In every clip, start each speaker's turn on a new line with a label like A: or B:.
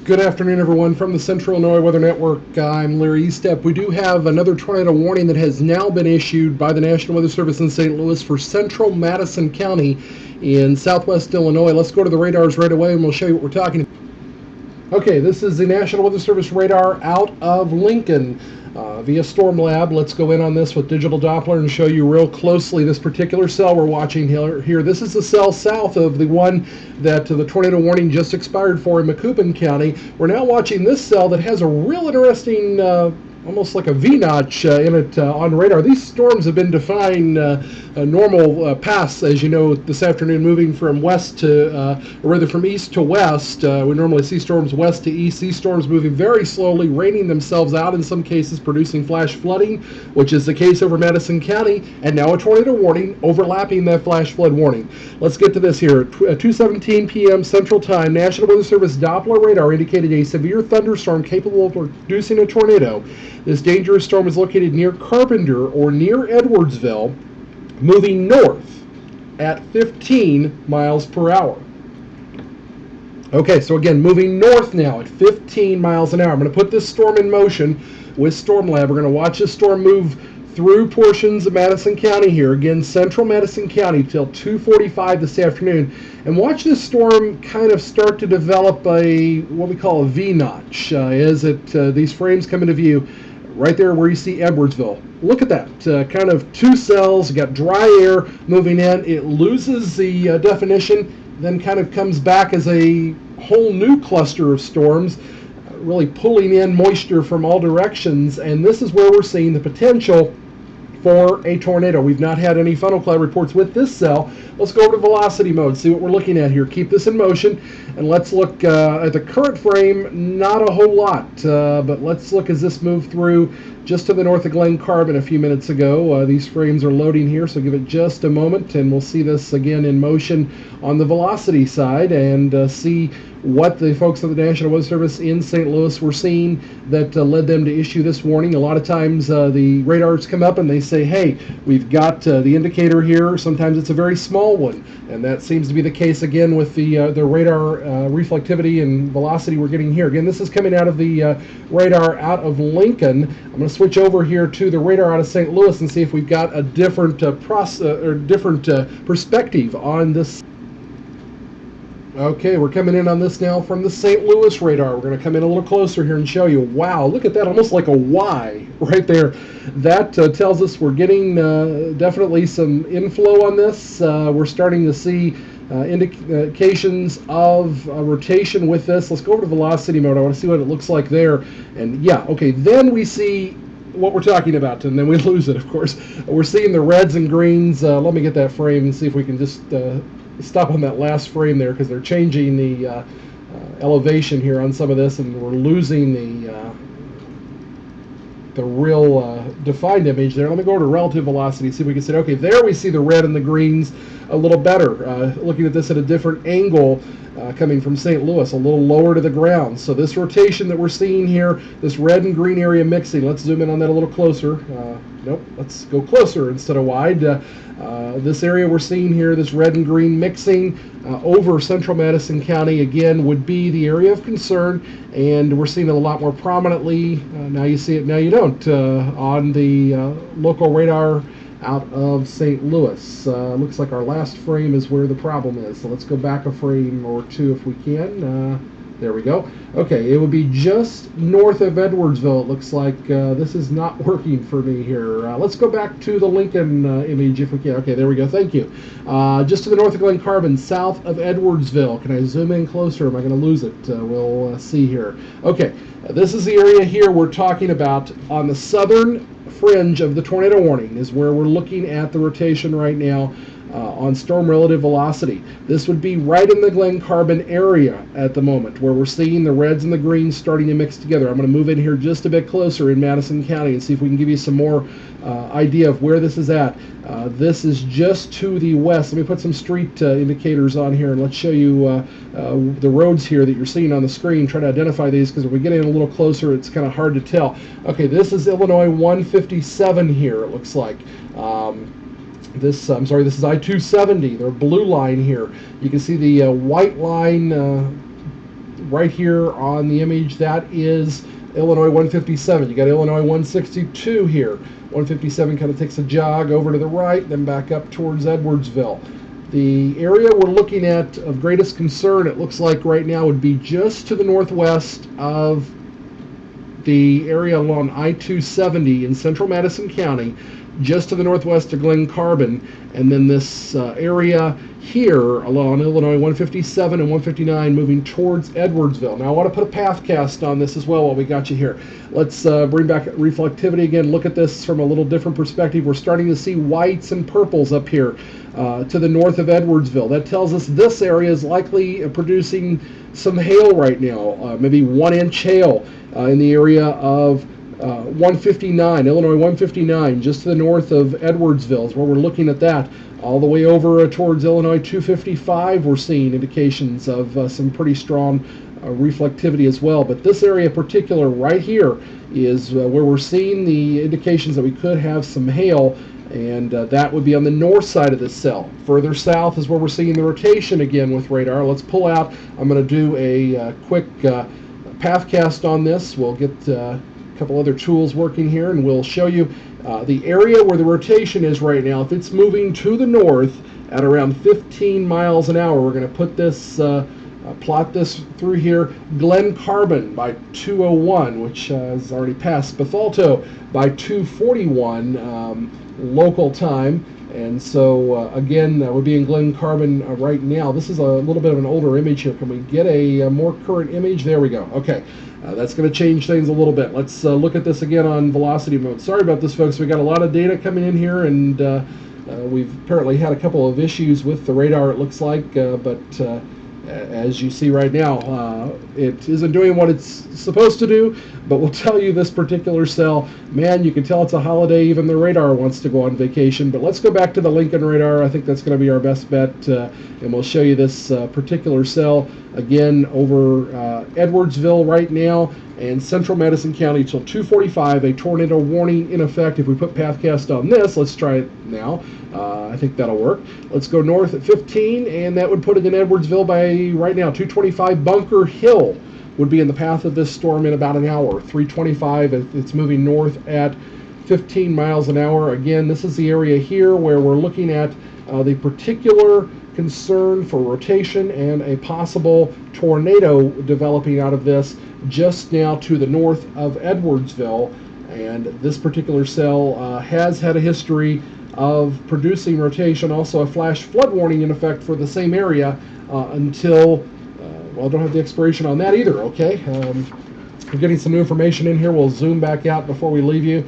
A: Good afternoon, everyone, from the Central Illinois Weather Network. I'm Larry Estep. We do have another tornado warning that has now been issued by the National Weather Service in St. Louis for central Madison County in southwest Illinois. Let's go to the radars right away and we'll show you what we're talking about. Okay, this is the National Weather Service radar out of Lincoln via Storm Lab. Let's go in on this with digital Doppler and show you real closely this particular cell we're watching here. This is the cell south of the one that the tornado warning just expired for in Macoupin County. We're now watching this cell that has a real interesting almost like a V-notch in it on radar. These storms have been defying normal paths, as you know, this afternoon, moving from west to, or rather from east to west. We normally see storms west to east. These storms moving very slowly, raining themselves out in some cases, producing flash flooding, which is the case over Madison County, and now a tornado warning overlapping that flash flood warning. Let's get to this here. At 2:17 p.m. Central Time, National Weather Service Doppler radar indicated a severe thunderstorm capable of producing a tornado. This dangerous storm is located near Carpenter or near Edwardsville, moving north at 15 miles per hour. Okay, so again, moving north now at 15 miles an hour. I'm going to put this storm in motion with Storm Lab. We're going to watch this storm move through portions of Madison County here. Again, central Madison County till 2:45 this afternoon. And watch this storm kind of start to develop what we call a V-notch as these frames come into view. Right there where you see Edwardsville. Look at that. Kind of two cells, you got dry air moving in. It loses the definition, then kind of comes back as a whole new cluster of storms, really pulling in moisture from all directions. And this is where we're seeing the potential for a tornado. We've not had any funnel cloud reports with this cell. Let's go over to velocity mode, see what we're looking at here. Keep this in motion, and let's look at the current frame. Not a whole lot, but let's look as this moved through just to the north of Glen Carbon a few minutes ago. These frames are loading here, so give it just a moment, and we'll see this again in motion on the velocity side and see what the folks of the National Weather Service in St. Louis were seeing that led them to issue this warning. A lot of times the radars come up and they say, hey, we've got the indicator here. Sometimes it's a very small one, and that seems to be the case again with the radar reflectivity and velocity we're getting here. Again, this is coming out of the radar out of Lincoln. I'm going to switch over here to the radar out of St. Louis and see if we've got a different perspective on this. Okay, we're coming in on this now from the St. Louis radar. We're going to come in a little closer here and show you. Wow, look at that, almost like a Y right there. That tells us we're getting definitely some inflow on this. We're starting to see indications of rotation with this. Let's go over to velocity mode. I want to see what it looks like there. And yeah, okay, then we see what we're talking about, and then we lose it, of course. We're seeing the reds and greens. Let me get that frame and see if we can just stop on that last frame there, because they're changing the elevation here on some of this, and we're losing the real defined image there. Let me go to relative velocity, see if we can see. Okay, there we see the red and the greens a little better. Looking at this at a different angle, coming from St. Louis, a little lower to the ground. So this rotation that we're seeing here, this red and green area mixing, let's zoom in on that a little closer. Nope, let's go closer instead of wide. This area we're seeing here, this red and green mixing over central Madison County, again, would be the area of concern, and we're seeing it a lot more prominently. Now you see it, now you don't, on the local radar out of St. Louis. Looks like our last frame is where the problem is. So let's go back a frame or two if we can. There we go. Okay, it would be just north of Edwardsville. It looks like this is not working for me here. Let's go back to the Lincoln image if we can. Okay, there we go. Thank you. Just to the north of Glen Carbon, south of Edwardsville. Can I zoom in closer? Am I going to lose it? We'll see here. Okay, this is the area here we're talking about on the southern fringe of the tornado warning is where we're looking at the rotation right now on storm relative velocity. This would be right in the Glen Carbon area at the moment, where we're seeing the reds and the greens starting to mix together. I'm going to move in here just a bit closer in Madison County and see if we can give you some more idea of where this is at. This is just to the west. Let me put some street indicators on here, and let's show you the roads here that you're seeing on the screen. Try to identify these, because if we get in a little closer, it's kind of hard to tell. Okay, this is Illinois 157 here, it looks like. This is I-270, the blue line here. You can see the white line right here on the image, that is Illinois 157. You got Illinois 162 here. 157 kind of takes a jog over to the right, then back up towards Edwardsville. The area we're looking at of greatest concern, it looks like right now, would be just to the northwest of the area along I-270 in central Madison County, just to the northwest of Glen Carbon, and then this area here along Illinois 157 and 159 moving towards Edwardsville. Now I want to put a path cast on this as well while we got you here. Let's bring back reflectivity again, look at this from a little different perspective. We're starting to see whites and purples up here to the north of Edwardsville. That tells us this area is likely producing some hail right now, maybe 1-inch hail in the area of 159, Illinois 159, just to the north of Edwardsville is where we're looking at that. All the way over towards Illinois 255, we're seeing indications of some pretty strong reflectivity as well. But this area in particular right here is where we're seeing the indications that we could have some hail, and that would be on the north side of this cell. Further south is where we're seeing the rotation again with radar. Let's pull out. I'm going to do a quick path cast on this. We'll get a couple other tools working here, and we'll show you the area where the rotation is right now. If it's moving to the north at around 15 miles an hour, we're going to put this, plot this through here. Glen Carbon by 201, which has already passed Bethalto by 241 local time. And so again, we're being Glen Carbon right now. This is a little bit of an older image here. Can we get a more current image? There we go. Okay. That's going to change things a little bit. Let's look at this again on velocity mode. Sorry about this, folks. We got a lot of data coming in here, and we've apparently had a couple of issues with the radar, it looks like, but as you see right now, it isn't doing what it's supposed to do, but we'll tell you this particular cell, man, you can tell it's a holiday. Even the radar wants to go on vacation. But let's go back to the Lincoln radar. I think that's going to be our best bet, and we'll show you this particular cell again over Edwardsville right now, and central Madison County till 2:45, a tornado warning in effect. If we put pathcast on this, let's try it now. I think that'll work. Let's go north at 15, and that would put it in Edwardsville by right now 2:25. Bunker Hill would be in the path of this storm in about an hour. 3:25, it's moving north at 15 miles an hour. Again, this is the area here where we're looking at the particular concern for rotation and a possible tornado developing out of this just now to the north of Edwardsville. And this particular cell has had a history of producing rotation, also a flash flood warning in effect for the same area until, well, I don't have the expiration on that either, okay? We're getting some new information in here. We'll zoom back out before we leave you.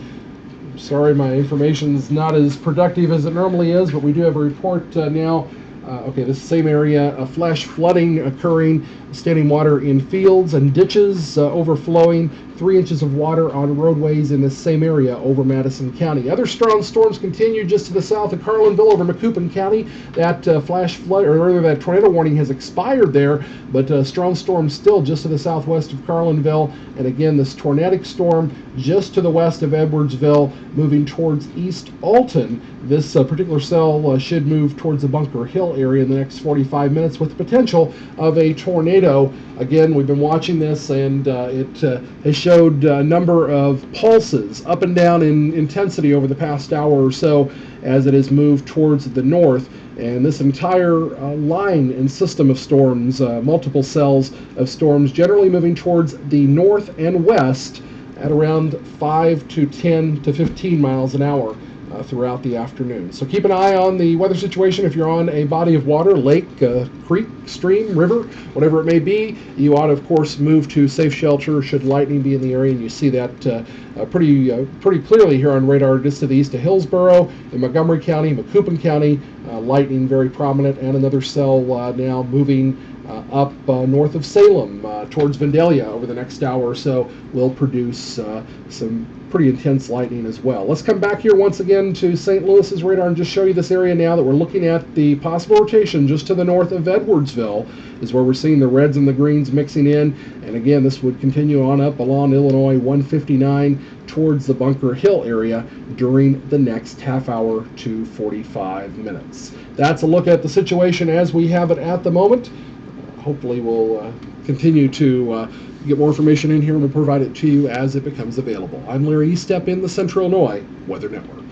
A: Sorry, my information's not as productive as it normally is, but we do have a report now. Okay, this same area, flash flooding occurring, standing water in fields and ditches, overflowing, 3 inches of water on roadways in this same area over Madison County. Other strong storms continue just to the south of Carlinville over Macoupin County. That flash flood, or rather that tornado warning has expired there, but strong storms still just to the southwest of Carlinville. And again, this tornadic storm just to the west of Edwardsville, moving towards East Alton. This particular cell should move towards the Bunker Hill area in the next 45 minutes with the potential of a tornado. Again, we've been watching this, and it has showed a number of pulses up and down in intensity over the past hour or so as it has moved towards the north. And this entire line and system of storms, multiple cells of storms, generally moving towards the north and west at around 5 to 10 to 15 miles an hour throughout the afternoon. So keep an eye on the weather situation. If you're on a body of water, lake, creek, stream, river, whatever it may be, you ought to, of course, move to safe shelter should lightning be in the area. And you see that pretty clearly here on radar just to the east of Hillsborough, in Montgomery County, Macoupin County, lightning very prominent, and another cell now moving up north of Salem towards Vandalia over the next hour or so will produce some pretty intense lightning as well. Let's come back here once again to St. Louis's radar and just show you this area now that we're looking at. The possible rotation just to the north of Edwardsville is where we're seeing the reds and the greens mixing in. And again, this would continue on up along Illinois 159 towards the Bunker Hill area during the next half hour to 45 minutes. That's a look at the situation as we have it at the moment. hopefully we'll continue to get more information in here, and we'll provide it to you as it becomes available. I'm Larry Estep in the Central Illinois Weather Network.